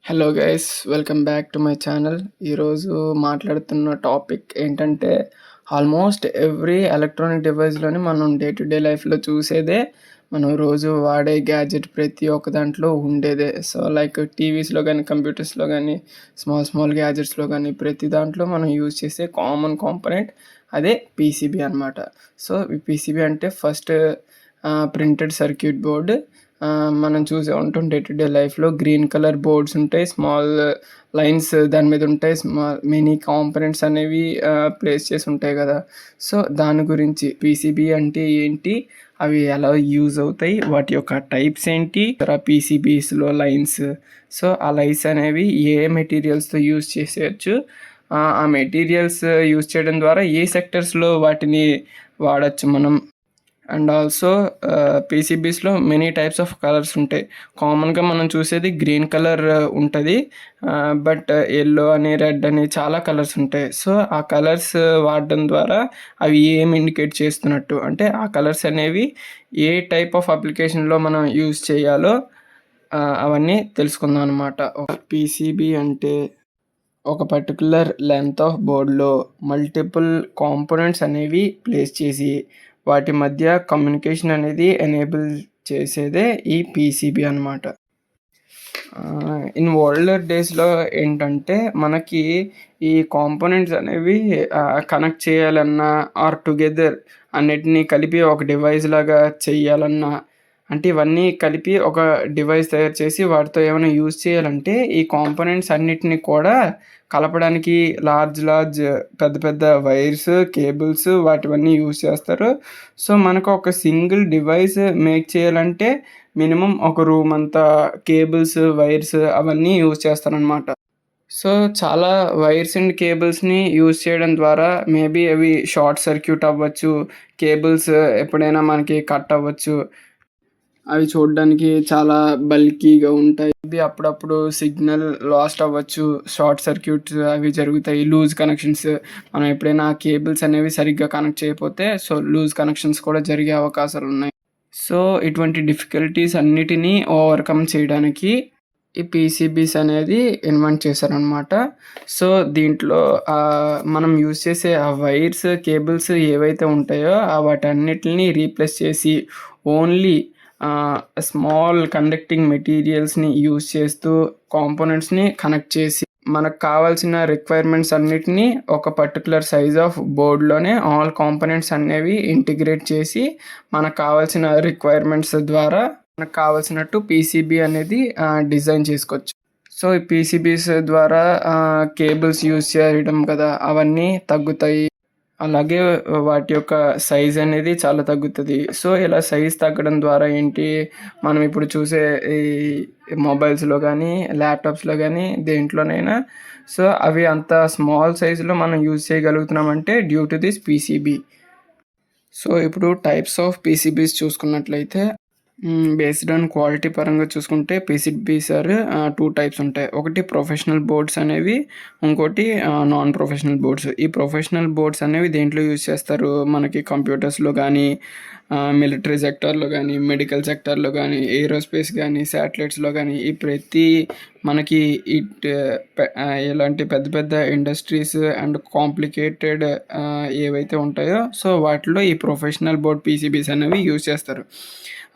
Hello guys, welcome back to my channel. ఈరోజు మాట్లాడుతున్న topic ఏంటంటే, ఆల్మోస్ట్ ఎవ్రీ ఎలక్ట్రానిక్ డివైస్లోని మనం డే టు డే లైఫ్లో చూసేదే, మనం రోజు వాడే గ్యాడ్జెట్ ప్రతి ఒక్క దాంట్లో ఉండేదే. సో లైక్ టీవీస్లో కానీ, కంప్యూటర్స్లో కానీ, స్మాల్ స్మాల్ గ్యాడ్జెట్స్లో కానీ ప్రతి దాంట్లో మనం యూజ్ చేసే కామన్ కాంపోనెంట్ అదే పీసీబీ అనమాట. సో ఈ పీసీబీ అంటే ఫస్ట్ ప్రింటెడ్ సర్క్యూట్ బోర్డు. మనం చూసే ఉంటాం డే టు డే లైఫ్లో గ్రీన్ కలర్ బోర్డ్స్ ఉంటాయి, స్మాల్ లైన్స్ దాని మీద ఉంటాయి, మినీ కాంపోనెంట్స్ అనేవి ప్లేస్ చేసి ఉంటాయి కదా. సో దాని గురించి పీసీబీ అంటే ఏంటి, అవి ఎలా యూజ్ అవుతాయి, వాటి యొక్క టైప్స్ ఏంటి, పీసీబీస్లో లైన్స్, సో ఆ లైన్స్ అనేవి ఏ మెటీరియల్స్తో యూజ్ చేసేయచ్చు, ఆ మెటీరియల్స్ యూజ్ చేయడం ద్వారా ఏ సెక్టర్స్లో వాటిని వాడచ్చు మనం. అండ్ ఆల్సో పీసీబీస్లో మెనీ టైప్స్ ఆఫ్ కలర్స్ ఉంటాయి. కామన్గా మనం చూసేది గ్రీన్ కలర్ ఉంటుంది, బట్ ఎల్లో అని, రెడ్ అని చాలా కలర్స్ ఉంటాయి. సో ఆ కలర్స్ వాడడం ద్వారా అవి ఏం ఇండికేట్ చేస్తున్నట్టు అంటే ఆ కలర్స్ అనేవి ఏ టైప్ ఆఫ్ అప్లికేషన్లో మనం యూజ్ చేయాలో అవన్నీ తెలుసుకుందాం అనమాట. పీసీబీ అంటే ఒక పర్టికులర్ లెంత్ ఆఫ్ బోర్డ్లో మల్టిపుల్ కాంపోనెంట్స్ అనేవి ప్లేస్ చేసి వాటి మధ్య కమ్యూనికేషన్ అనేది ఎనేబుల్ చేసేదే ఈ పీసీబీ అనమాట. ఇన్ ఓల్డర్ డేస్లో ఏంటంటే మనకి ఈ కాంపోనెంట్స్ అనేవి కనెక్ట్ చేయాలన్నా ఆర్ టుగెదర్ అన్నిటినీ కలిపి ఒక డివైస్ లాగా చేయాలన్నా, అంటే ఇవన్నీ కలిపి ఒక డివైస్ తయారు చేసి వాటితో ఏమైనా యూజ్ చేయాలంటే ఈ కాంపోనెంట్స్ అన్నిటిని కూడా కలపడానికి లార్జ్ పెద్ద పెద్ద వైర్స్, కేబుల్స్ వాటివన్నీ యూజ్ చేస్తారు. సో మనకు ఒక సింగిల్ డివైస్ మేక్ చేయాలంటే మినిమం ఒక రూమ్ అంతా కేబుల్స్, వైర్స్ అవన్నీ యూజ్ చేస్తారనమాట. సో చాలా వైర్స్ అండ్ కేబుల్స్ని యూజ్ చేయడం ద్వారా మేబీ అవి షార్ట్ సర్క్యూట్ అవ్వచ్చు, కేబుల్స్ ఎప్పుడైనా మనకి కట్ అవ్వచ్చు, అవి చూడడానికి చాలా బల్కీగా ఉంటాయి, ఇది అప్పుడప్పుడు సిగ్నల్ లాస్ట్ అవ్వచ్చు, షార్ట్ సర్క్యూట్స్ అవి జరుగుతాయి, లూజ్ కనెక్షన్స్, మనం ఎప్పుడైనా కేబుల్స్ అనేవి సరిగ్గా కనెక్ట్ చేయకపోతే సో లూజ్ కనెక్షన్స్ కూడా జరిగే అవకాశాలు ఉన్నాయి. సో ఇటువంటి డిఫికల్టీస్ అన్నిటినీ ఓవర్కమ్ చేయడానికి ఈ పీసీబీస్ అనేది ఇన్వెంట్ చేశారనమాట. సో దీంట్లో మనం యూజ్ చేసే ఆ వైర్స్, కేబుల్స్ ఏవైతే ఉంటాయో వాటన్నిటిని రీప్లేస్ చేసి ఓన్లీ స్మాల్ కండక్టింగ్ మెటీరియల్స్ని యూజ్ చేస్తూ కాంపోనెంట్స్ని కనెక్ట్ చేసి మనకు కావాల్సిన రిక్వైర్మెంట్స్ అన్నిటినీ ఒక పర్టికులర్ సైజ్ ఆఫ్ బోర్డ్లోనే ఆల్ కాంపోనెంట్స్ అనేవి ఇంటిగ్రేట్ చేసి మనకు కావాల్సిన రిక్వైర్మెంట్స్ ద్వారా మనకు కావాల్సినట్టు పీసీబీ అనేది డిజైన్ చేసుకోవచ్చు. సో ఈ పీసీబీస్ ద్వారా కేబుల్స్ యూజ్ చేయడం కదా అవన్నీ తగ్గుతాయి, అలాగే వాటి యొక్క సైజ్ అనేది చాలా తగ్గుతుంది. సో ఇలా సైజ్ తగ్గడం ద్వారా ఏంటి, మనం ఇప్పుడు చూసే ఈ మొబైల్స్లో కానీ, ల్యాప్టాప్స్లో కానీ, దేంట్లోనైనా సో అవి అంత స్మాల్ సైజులో మనం యూజ్ చేయగలుగుతున్నామంటే due to this PCB. So ఇప్పుడు టైప్స్ ఆఫ్ పీసీబీస్ చూసుకున్నట్లయితే బేస్డ్ ఆన్ క్వాలిటీ పరంగా చూసుకుంటే పీసీబీస్ ఆర్ 2 టైప్స్ ఉంటాయి. ఒకటి ప్రొఫెషనల్ బోర్డ్స్ అనేవి, ఇంకోటి నాన్ ప్రొఫెషనల్ బోర్డ్స్. ఈ ప్రొఫెషనల్ బోర్డ్స్ అనేవి దేంట్లో యూజ్ చేస్తారు, మనకి కంప్యూటర్స్లో కానీ, మిలిటరీ సెక్టార్లో కానీ, మెడికల్ సెక్టార్లో కానీ, ఏరోస్పేస్ కానీ, శాటిలైట్స్లో కానీ, ఈ ప్రతి మనకి ఇలాంటి పెద్ద పెద్ద ఇండస్ట్రీస్ అండ్ కాంప్లికేటెడ్ ఏవైతే ఉంటాయో సో వాటిలో ఈ ప్రొఫెషనల్ బోర్డ్ పీసీబీస్ అనేవి యూజ్ చేస్తారు.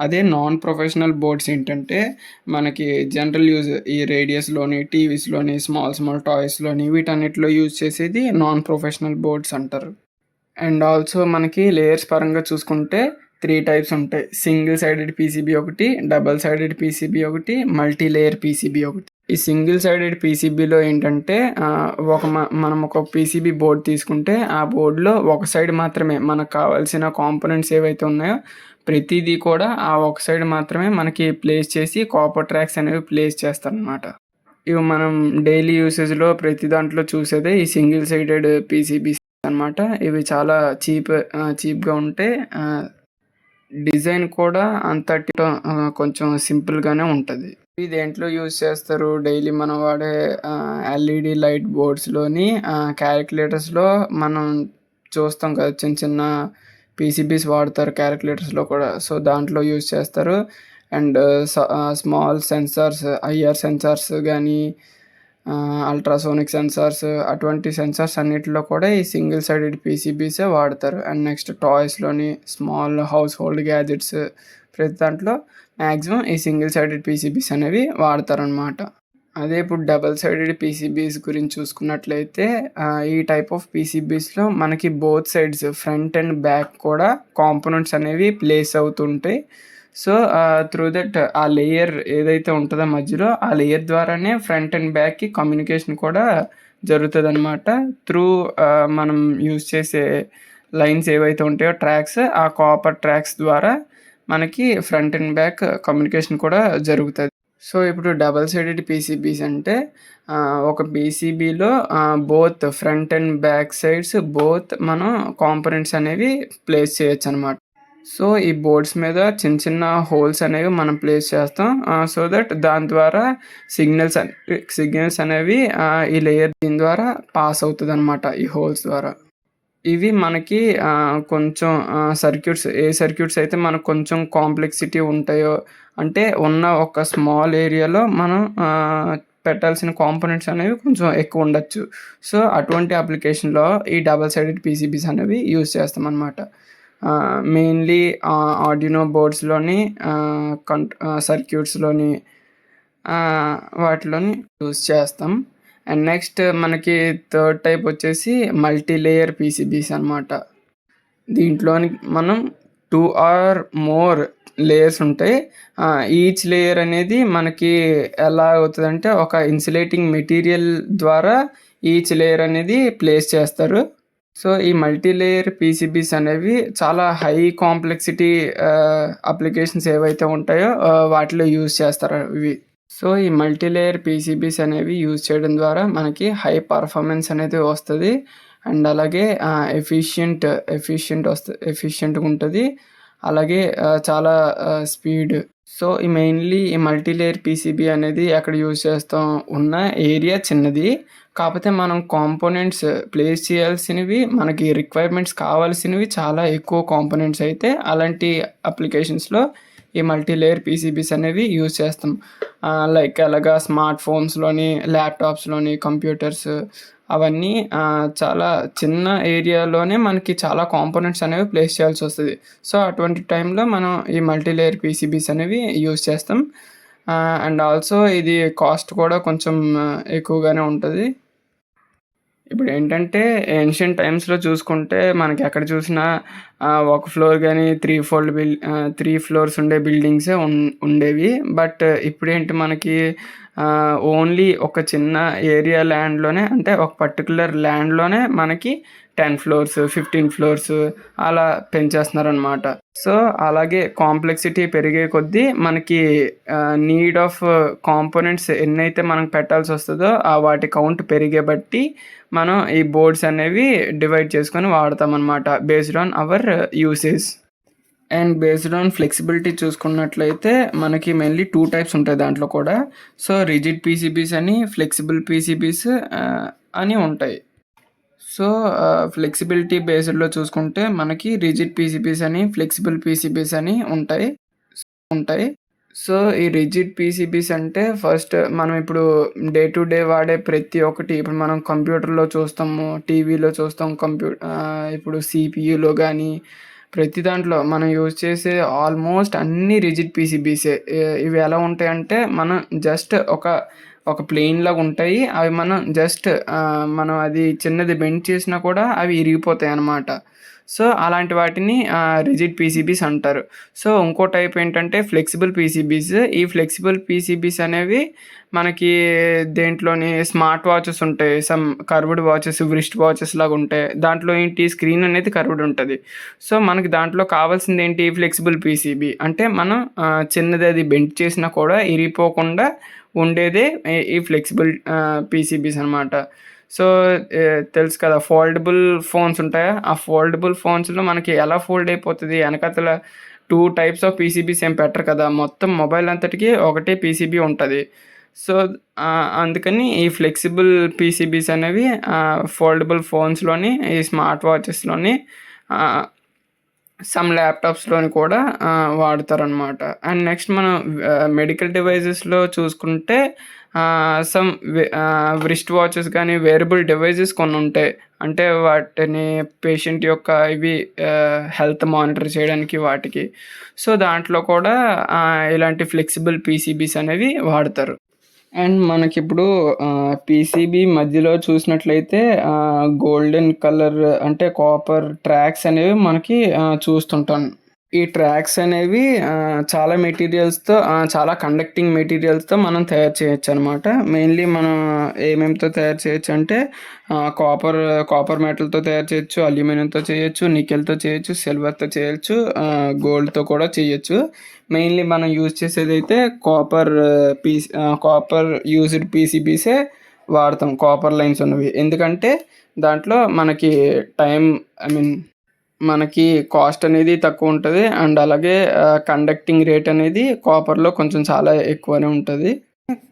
అదే నాన్ ప్రొఫెషనల్ బోర్డ్స్ ఏంటంటే మనకి జనరల్ యూజ్ ఈ రేడియస్లోని, టీవీస్లోని, స్మాల్ టాయ్స్లోని వీటన్నిటిలో యూజ్ చేసేది నాన్ ప్రొఫెషనల్ బోర్డ్స్ అంటారు. అండ్ ఆల్సో మనకి లేయర్స్ పరంగా చూసుకుంటే 3 టైప్స్ ఉంటాయి. సింగిల్ సైడెడ్ పీసీబీ ఒకటి, డబల్ సైడెడ్ పీసీబీ ఒకటి, మల్టీ లేయర్ పీసీబీ ఒకటి. ఈ సింగిల్ సైడెడ్ పీసీబీలో ఏంటంటే మనం ఒక పీసీబీ బోర్డ్ తీసుకుంటే ఆ బోర్డులో ఒక సైడ్ మాత్రమే మనకు కావాల్సిన కాంపోనెంట్స్ ఏవైతే ఉన్నాయో ప్రతిదీ కూడా ఆ ఒక సైడ్ మాత్రమే మనకి ప్లేస్ చేసి కాపర్ ట్రాక్స్ అనేవి ప్లేస్ చేస్తారనమాట. ఇవి మనం డైలీ యూసేజ్లో ప్రతి దాంట్లో చూసేదే ఈ సింగిల్ సైడెడ్ పీసీబీస్ అనమాట. ఇవి చాలా చీప్గా ఉంటాయి, డిజైన్ కూడా అంత కొంచెం సింపుల్గానే ఉంటుంది. ఇవి దేంట్లో యూజ్ చేస్తారు, డైలీ మనం వాడే ఎల్ఈడి లైట్ బోర్డ్స్లోని, క్యాలిక్యులేటర్స్లో మనం చూస్తాం కదా, చిన్న చిన్న పీసీబీస్ వాడతారు క్యాలిక్యులేటర్స్లో కూడా, సో దాంట్లో యూజ్ చేస్తారు. And small sensors, IR sensors గానీ, అల్ట్రాసోనిక్ సెన్సార్స్, అటువంటి సెన్సార్స్ అన్నిటిలో కూడా ఈ సింగిల్ సైడెడ్ పీసీబీసే వాడతారు. అండ్ నెక్స్ట్ టాయ్స్‌లోని, స్మాల్ హౌస్ హోల్డ్ గ్యాజెట్స్, ప్రతి దాంట్లో మ్యాక్సిమం ఈ సింగిల్ సైడెడ్ పీసీబీస్ అనేవి వాడతారనమాట. అదే ఇప్పుడు డబుల్ సైడెడ్ పీసీబీస్ గురించి చూసుకున్నట్లయితే ఈ టైప్ ఆఫ్ పీసీబీస్‌లో మనకి both sides front and back కూడా కాంపోనెంట్స్ అనేవి ప్లేస్ అవుతుంటాయి. సో, త్రూ దట్ ఆ లేయర్ ఏదైతే ఉంటదో మధ్యలో, ఆ లేయర్ ద్వారానే ఫ్రంట్ అండ్ బ్యాక్‌కి కమ్యూనికేషన్ కూడా జరుగుతదనమాట. త్రూ మనం యూజ్ చేసే లైన్స్ ఏవైతే ఉంటాయో ట్రాక్స్, ఆ కాపర్ ట్రాక్స్ ద్వారా మనకి ఫ్రంట్ అండ్ బ్యాక్ కమ్యూనికేషన్ కూడా జరుగుతది. సో, ఇప్పుడు డబుల్ సైడెడ్ పీసీబీస్ అంటే ఒక పీసీబీలో both front and back sides మనం కాంపోనెంట్స్ అనేవి ప్లేస్ చేయొచ్చనమాట. సో, ఈ బోర్డ్స్ మీద చిన్న చిన్న హోల్స్ అనేవి మనం ప్లేస్ చేస్తాం. సో దట్ దాని ద్వారా సిగ్నల్స్ అనేవి ఈ లేయర్ దీని ద్వారా పాస్ అవుతదనమాట ఈ హోల్స్ ద్వారా. ఇవి మనకి కొంచెం సర్క్యూట్స్ అయితే మనకు కొంచెం కాంప్లెక్సిటీ ఉంటాయో, అంటే ఉన్న ఒక స్మాల్ ఏరియాలో మనం పెట్టాల్సిన కాంపోనెంట్స్ అనేవి కొంచెం ఎక్కువ ఉండొచ్చు. సో, అటువంటి అప్లికేషన్‌లో ఈ డబుల్ సైడెడ్ పీసీబీస్ అనేవి యూజ్ చేస్తామనమాట. మెయిన్‌లీ ఆర్డినో బోర్డ్స్‌లోని, సర్క్యూట్స్‌లోని, వాటిలోని యూజ్ చేస్తాం. అండ్ నెక్స్ట్ మనకి థర్డ్ టైప్ వచ్చేసి మల్టీ లేయర్ పీసీబీస్ అనమాట. దీంట్లోని మనం 2 ఆర్ మోర్ లేయర్స్ ఉంటాయి. ఈచ్ లేయర్ అనేది మనకి ఎలా అవుతదంటే, ఒక ఇన్సులేటింగ్ మెటీరియల్ ద్వారా ఈచ్ లేయర్ అనేది ప్లేస్ చేస్తారు. సో, ఈ మల్టీ లేయర్ పీసీబీస్ అనేవి చాలా హై కాంప్లెక్సిటీ అప్లికేషన్స్ ఏవైతే ఉంటాయో వాటిలో యూజ్ చేస్తారు ఇవి. సో, ఈ మల్టీ లేయర్ పీసీబీస్ అనేవి యూజ్ చేయడం ద్వారా మనకి హై పర్ఫార్మెన్స్ అనేది వస్తది. అండ్ అలాగే ఎఫిషియంట్‌గా ఉంటది. అలాగే చాలా స్పీడ్. సో, ఈ మల్టీ లేయర్ పీసీబీ అనేది ఎక్కడ యూజ్ చేస్తాం, ఉన్న ఏరియా చిన్నది. కాపోతే మనం కాంపోనెంట్స్ ప్లేస్ చేయాల్సినవి, మనకి రిక్వైర్మెంట్స్ కావాల్సినవి చాలా ఎక్కువ కాంపోనెంట్స్ అయితే, అలాంటి అప్లికేషన్స్‌లో ఈ మల్టీ లేయర్ పీసీబీస్ అనేవి యూజ్ చేస్తాం. లైక్ ఎలాగా స్మార్ట్ ఫోన్స్‌లోని, ల్యాప్‌టాప్స్‌లోని, కంప్యూటర్స్ అవన్నీ చాలా చిన్న ఏరియాలోనే మనకి చాలా కాంపోనెంట్స్ అనేవి ప్లేస్ చేయాల్సొస్తది. సో, అటువంటి టైంలో మనం ఈ మల్టీ లేయర్ పీసీబీస్ అనేవి యూజ్ చేస్తాం. అండ్ ఆల్సో ఇది కాస్ట్ కూడా కొంచెం ఎక్కువగానే ఉంటది. ఇప్పుడేంటంటే ఏన్షియంట్ టైమ్స్‌లో చూసుకుంటే మనకెక్కడ చూసినా ఒక ఫ్లోర్ గాని 3 ఫ్లోర్స్ ఉండే బిల్డింగ్సే ఉండేవి. బట్ ఇప్పుడేంటి మనకి ఓన్లీ ఒక చిన్న ఏరియా ల్యాండ్‌లోనే, అంటే ఒక పర్టిక్యులర్ ల్యాండ్‌లోనే మనకి 10 ఫ్లోర్స్, 15 ఫ్లోర్స్ అలా పెంచేస్తున్నారనమాట. సో, అలాగే కాంప్లెక్సిటీ పెరిగే కొద్దీ మనకి నీడ్ ఆఫ్ కాంపోనెంట్స్ ఎన్నైతే మనం పెట్టాల్సొస్తదో వాటి కౌంట్ పెరిగే బట్టి మనం ఈ బోర్డ్స్ అనేవి డివైడ్ చేసుకొని వాడతామనమాట based on our usage. And based on flexibility చూసుకున్నట్లయితే మనకి మెయిన్‌లీ 2 టైప్స్ ఉంటాయి దాంట్లో కూడా. సో, రిజిడ్ పీసీబీస్ అని, ఫ్లెక్సిబుల్ పీసీబీస్ అని ఉంటాయి. సో, ఫ్లెక్సిబిలిటీ బేస్డ్‌లో చూసుకుంటే మనకి రిజిడ్ పీసీబీస్ అని, ఫ్లెక్సిబుల్ పీసీబీస్ అని ఉంటాయి. సో, ఈ రిజిడ్ పీసీబీస్ అంటే ఫస్ట్ మనం ఇప్పుడు డే టు డే వాడే ప్రతి ఒక్కటి, ఇప్పుడు మనం కంప్యూటర్‌లో చూస్తాము, టీవీలో చూస్తాం, ఇప్పుడు సీపీయూలో గానీ, ప్రతి దాంట్లో మనం యూజ్ చేసే ఆల్మోస్ట్ అన్నీ రిజిడ్ పీసీబీసే. ఇవి ఎలా ఉంటాయంటే, మనం జస్ట్ ఒక ప్లెయిన్‌లాగా ఉంటాయి. అవి మనం అది చిన్నది బెండ్ చేసినా కూడా అవి ఇరిగిపోతాయన్నమాట. సో, అలాంటి వాటిని రిజిడ్ పీసీబీస్ అంటారు. సో, ఇంకో టైప్ ఏంటంటే ఫ్లెక్సిబుల్ పీసీబీస్. ఈ ఫ్లెక్సిబుల్ పీసీబీస్ అనేవి మనకి దేంట్లోని స్మార్ట్ వాచెస్ ఉంటాయి. కర్వ్డ్ వాచెస్, వ్రిస్ట్ వాచెస్ లాగా ఉంటాయి. దాంట్లో ఏంటి, స్క్రీన్ అనేది కర్వ్డ్ ఉంటది. సో, మనకి దాంట్లో కావాల్సిందేంటి, ఫ్లెక్సిబుల్ పీసీబీ. అంటే మనం చిన్నది అది బెండ్ చేసినా కూడా ఇరిగిపోకుండా ఉండేదే ఈ ఫ్లెక్సిబుల్ పీసీబీస్ అనమాట. సో, తెలుసు కదా, ఫోల్డబుల్ ఫోన్స్ ఉంటాయా? ఆ ఫోల్డబుల్ ఫోన్స్‌లో మనకి ఎలా ఫోల్డ్ అయిపోతది, ఎనకాతల 2 టైప్స్ ఆఫ్ పీసీబీస్ ఏం పెట్టరు కదా! మొత్తం మొబైల్ అంతటికి ఒకటే పీసీబీ ఉంటది. సో, అందుకని ఈ ఫ్లెక్సిబుల్ పీసీబీస్ అనేవి ఫోల్డబుల్ ఫోన్స్‌లోని, ఈ స్మార్ట్ వాచెస్‌లోని, ఆహ్ సమ్ ల్యాప్టాప్స్లోని కూడా వాడతారనమాట. అండ్ నెక్స్ట్ మనం మెడికల్ డివైజెస్లో చూసుకుంటే సమ్ రిస్ట్ వాచెస్ కానీ వేరబుల్ డివైజెస్ కొన్ని ఉంటాయి. అంటే వాటిని పేషెంట్ యొక్క ఇవి హెల్త్ మానిటర్ చేయడానికి వాటికి. సో దాంట్లో కూడా ఇలాంటి ఫ్లెక్సిబుల్ పీసీబీస్ అనేవి వాడతారు. అండ్ మనకిప్పుడు పీసీబీ మధ్యలో చూసినట్లయితే గోల్డెన్ కలర్ అంటే కాపర్ ట్రాక్స్ అనేవి మనకి చూస్తుంటాం. ఈ ట్రాక్స్ అనేవి చాలా మెటీరియల్స్‌తో చాలా కండక్టింగ్ మెటీరియల్స్‌తో మనం తయారు చేయొచ్చనమాట. మెయిన్‌లీ మనం ఏమేమితో తయారు చేయొచ్చంటే కాపర్ మెటల్‌తో తయారు చేయొచ్చు, అల్యూమినియంతో చేయొచ్చు, నికెల్‌తో చేయొచ్చు, సిల్వర్‌తో చేయొచ్చు, గోల్డ్‌తో కూడా చేయొచ్చు. మెయిన్‌లీ మనం యూజ్ చేసేదైతే కాపర్ యూజ్డ్ పీసీబీసే వాడతాం, కాపర్ లైన్స్ ఉన్నవి. ఎందుకంటే దాంట్లో మనకి టైం ఐ మీన్ మనకి కాస్ట్ అనేది తక్కువ ఉంటది. అండ్ అలాగే కండక్టింగ్ రేట్ అనేది కాపర్‌లో కొంచెం చాలా ఎక్కువనే ఉంటది.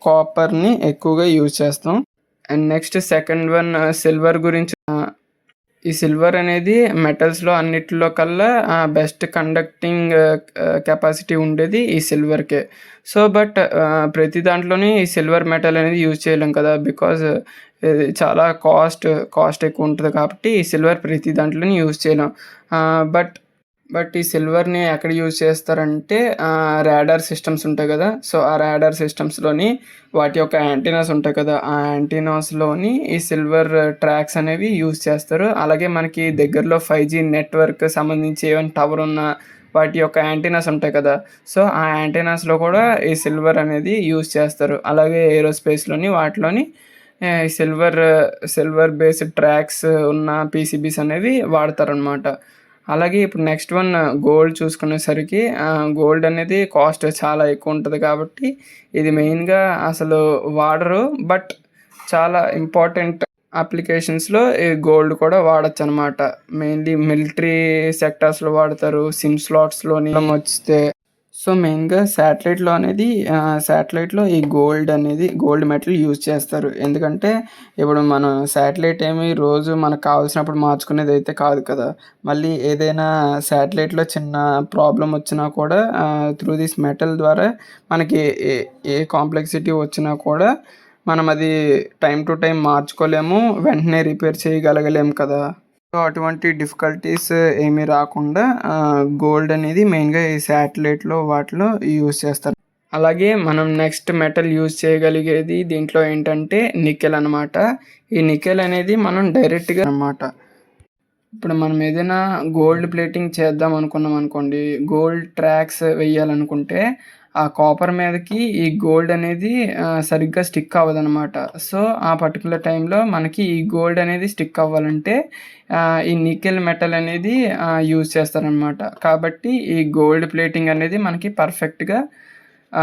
కాపర్‌ని ఎక్కువగా యూజ్ చేస్తాం. And next second one silver గురించి. ఈ సిల్వర్ అనేది మెటల్స్‌లో అన్నిటిలో కల్లా బెస్ట్ కండక్టింగ్ కెపాసిటీ ఉండేది ఈ సిల్వర్‌కే. సో బట్ ప్రతి దాంట్లోని ఈ సిల్వర్ మెటల్ అనేది యూజ్ చేయలేం కదా! బికాజ్ ఇది చాలా కాస్ట్ ఎక్కువ ఉంటది కాబట్టి ఈ సిల్వర్ ప్రతి దాంట్లోని యూజ్ చేయలేం. బట్ ఈ సిల్వర్‌ని ఎక్కడ యూజ్ చేస్తారంటే రాడార్ సిస్టమ్స్ ఉంటాయి కదా! సో ఆ రాడార్ సిస్టమ్స్‌లోని వాటి యొక్క యాంటెనాస్ ఉంటాయి కదా! ఆ యాంటెనాస్‌లోని ఈ సిల్వర్ ట్రాక్స్ అనేవి యూజ్ చేస్తారు. అలాగే మనకి దగ్గరలో 5G నెట్వర్క్ సంబంధించి ఏమైనా టవర్ ఉన్న వాటి యొక్క యాంటెనాస్ ఉంటాయి కదా! సో ఆ యాంటెనాస్‌లో కూడా ఈ సిల్వర్ అనేది యూజ్ చేస్తారు. అలాగే ఏరోస్పేస్‌లోని వాటిలోని సిల్వర్ బేస్డ్ ట్రాక్స్ ఉన్న పీసీబీస్ అనేవి వాడతారనమాట. అలాగే ఇప్పుడు నెక్స్ట్ వన్ గోల్డ్ చూసుకునేసరికి గోల్డ్ అనేది కాస్ట్ చాలా ఎక్కువ ఉంటది కాబట్టి ఇది మెయిన్‌గా అసలు వాడరు. బట్ చాలా ఇంపార్టెంట్ అప్లికేషన్స్‌లో ఈ గోల్డ్ కూడా వాడొచ్చనమాట. మెయిన్‌లీ మిలిటరీ సెక్టార్స్‌లో వాడతారు. సిమ్ స్లాట్స్‌లోని వస్తే. సో మెయిన్‌గా శాటిలైట్‌లో ఈ గోల్డ్ మెటల్ యూజ్ చేస్తారు. ఎందుకంటే ఇప్పుడు మనం శాటిలైట్ ఏమి రోజు మనకు కావాల్సినప్పుడు మార్చుకునేదైతే కాదు కదా! మళ్ళీ ఏదైనా శాటిలైట్‌లో చిన్న ప్రాబ్లమ్ వచ్చినా కూడా త్రూ దిస్ మెటల్ ద్వారా మనకి ఏ ఏ కాంప్లెక్సిటీ వచ్చినా కూడా మనం అది టైమ్ టు టైమ్ మార్చుకోలేము. వెంటనే రిపేర్ చేయగలగలేము కదా! సో అటువంటి డిఫికల్టీస్ ఏమీ రాకుండా గోల్డ్ అనేది మెయిన్‌గా ఈ శాటిలైట్‌లో వాటిలో యూజ్ చేస్తారు. అలాగే మనం నెక్స్ట్ మెటల్ యూజ్ చేయగలిగేది దీంట్లో ఏంటంటే నికెల్ అనమాట. ఈ నికెల్ అనేది మనం డైరెక్ట్‌గా అనమాట. ఇప్పుడు మనం ఏదైనా గోల్డ్ ప్లేటింగ్ చేద్దాం అనుకున్నాం అనుకోండి, గోల్డ్ ట్రాక్స్ వేయాలనుకుంటే ఆ కాపర్ మీదకి ఈ గోల్డ్ అనేది సరిగ్గా స్టిక్ అవ్వదనమాట. సో ఆ పర్టిక్యులర్ టైంలో మనకి ఈ గోల్డ్ అనేది స్టిక్ అవ్వాలంటే ఈ నికెల్ మెటల్ అనేది యూజ్ చేస్తారనమాట. కాబట్టి ఈ గోల్డ్ ప్లేటింగ్ అనేది మనకి పర్ఫెక్ట్‌గా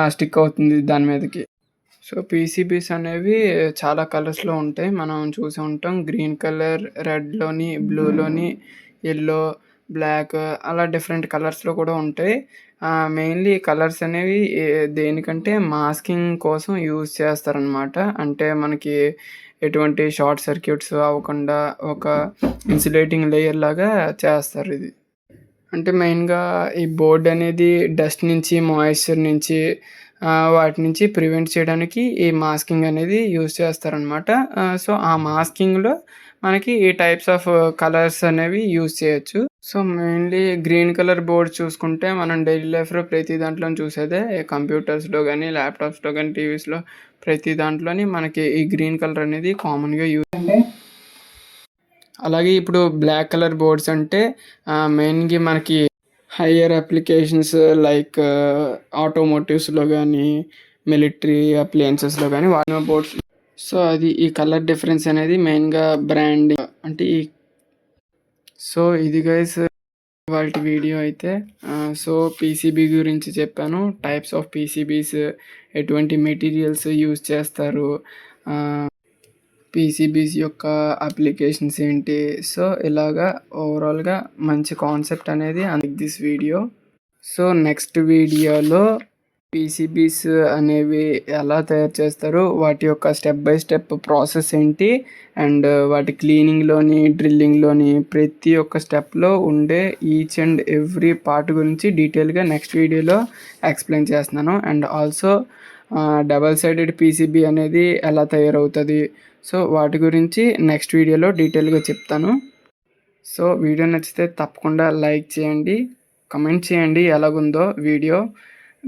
స్టిక్ అవుతుంది దాని మీదకి. సో పీసీబీస్ అనేవి చాలా కలర్స్‌లో ఉంటాయి. మనం చూసే ఉంటాం. గ్రీన్ కలర్, రెడ్‌లోని, బ్లూలోని, యెల్లో, బ్లాక్ అలా డిఫరెంట్ కలర్స్‌లో కూడా ఉంటాయి. మెయిన్‌లీ కలర్స్ అనేవి దేనికంటే మాస్కింగ్ కోసం యూజ్ చేస్తారనమాట. అంటే మనకి ఎటువంటి షార్ట్ సర్క్యూట్స్ అవ్వకుండా ఒక ఇన్సులేటింగ్ లేయర్ లాగా చేస్తారు ఇది. అంటే మెయిన్‌గా ఈ బోర్డ్ అనేది డస్ట్ నుంచి, మాయిశ్చర్ నుంచి వాటి నుంచి ప్రివెంట్ చేయడానికి ఈ మాస్కింగ్ అనేది యూజ్ చేస్తారనమాట. సో ఆ మాస్కింగ్‌లో మనకి ఈ టైప్స్ ఆఫ్ కలర్స్ అనేవి యూజ్ చేయొచ్చు. So mainly green colour board చూసుకుంటే మనం డైలీ లైఫ్‌లో ప్రతి దాంట్లోని చూసేదే. కంప్యూటర్స్‌లో గానీ, ల్యాప్‌టాప్స్‌లో గానీ, టీవీస్‌లో ప్రతి దాంట్లోని మనకి ఈ గ్రీన్ కలర్ అనేది కామన్‌గా అలాగే ఇప్పుడు బ్లాక్ కలర్ బోర్డ్స్ అంటే మెయిన్‌గా మనకి హయ్యర్ అప్లికేషన్స్ లైక్ ఆటోమోటివ్స్‌లో గానీ, మిలిటరీ అప్లయన్సెస్‌లో గానీ వాడిన బోర్డ్స్. సో అది ఈ కలర్ డిఫరెన్స్ అనేది మెయిన్‌గా బ్రాండింగ్ అంటే సో ఇది గైస్ ఇవాల్టి వీడియో అయితే. సో పీసీబీ గురించి చెప్పాను. టైప్స్ ఆఫ్ పీసీబీస్, ఎటువంటి మెటీరియల్స్ యూజ్ చేస్తారు, పీసీబీస్ యొక్క అప్లికేషన్స్ ఏంటి. సో ఇలాగా ఓవరాల్‌గా మంచి కాన్సెప్ట్ అనేది దిస్ వీడియో. సో నెక్స్ట్ వీడియోలో పీసీబీస్ అనేవి ఎలా తయారు చేస్తారు, వాటి యొక్క స్టెప్ బై స్టెప్ ప్రాసెస్ ఏంటి, అండ్ వాటి క్లీనింగ్లోని డ్రిల్లింగ్లోని ప్రతి ఒక్క స్టెప్లో ఉండే ఈచ్ అండ్ ఎవ్రీ పార్ట్ గురించి డీటెయిల్గా నెక్స్ట్ వీడియోలో ఎక్స్ప్లెయిన్ చేస్తున్నాను. And also double sided PCB అనేది ఎలా తయారవుతుంది, సో వాటి గురించి నెక్స్ట్ వీడియోలో డీటెయిల్గా చెప్తాను. సో వీడియో నచ్చితే తప్పకుండా లైక్ చేయండి, కమెంట్ చేయండి ఎలాగుందో వీడియో,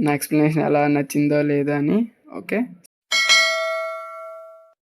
నా ఎక్స్ప్లెనేషన్ ఎలా నచ్చిందో లేదా అని. ఓకే.